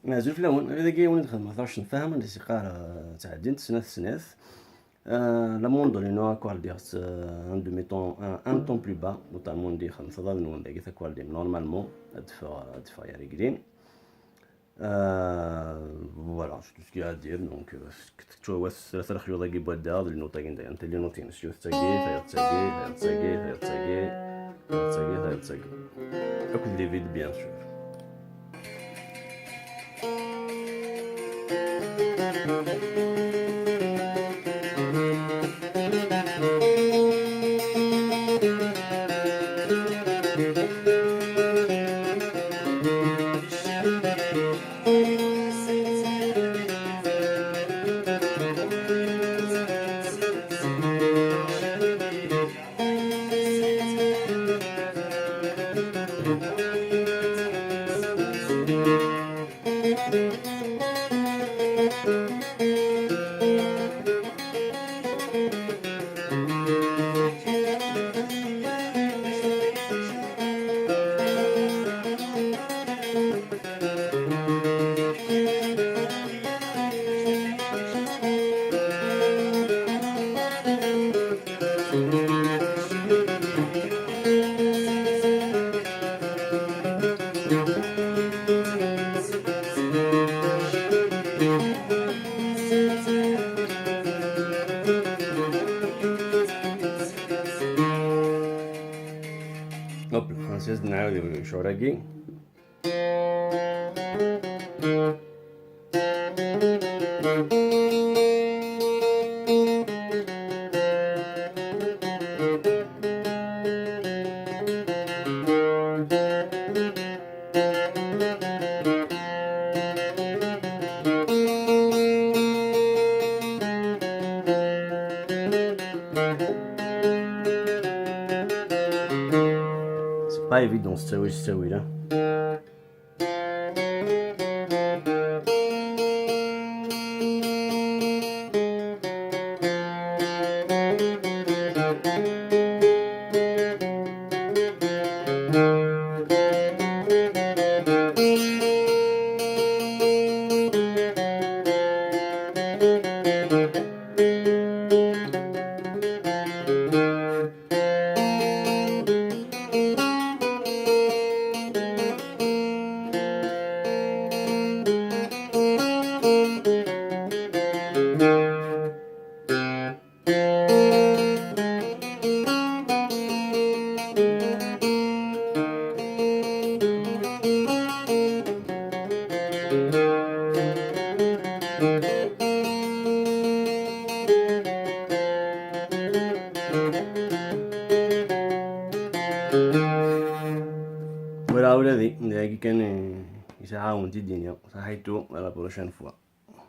معزول في الأول إذا كي وليت نخدم مقدرش نفهم السيقارة تاع الدين تسنات la mondo li no qualdias un demi temps un temps plus bas notamment دي خمسة ضد نون دقيقة qualdim normalement أدفع يا رجلين voilà c'est tout ce qu'il y a à dire donc tu vois ثلاثة خيوط كي بودار اللي نوتاين ده أنت اللي نوتين شو تساقي أكل دي فيد bien sûr. Hop, le français نعاود شوراكي c'est pas évident تسوي là. Voilà ولادي هذه كان يساعدون الدنيا صحيتو على بروشان فوا.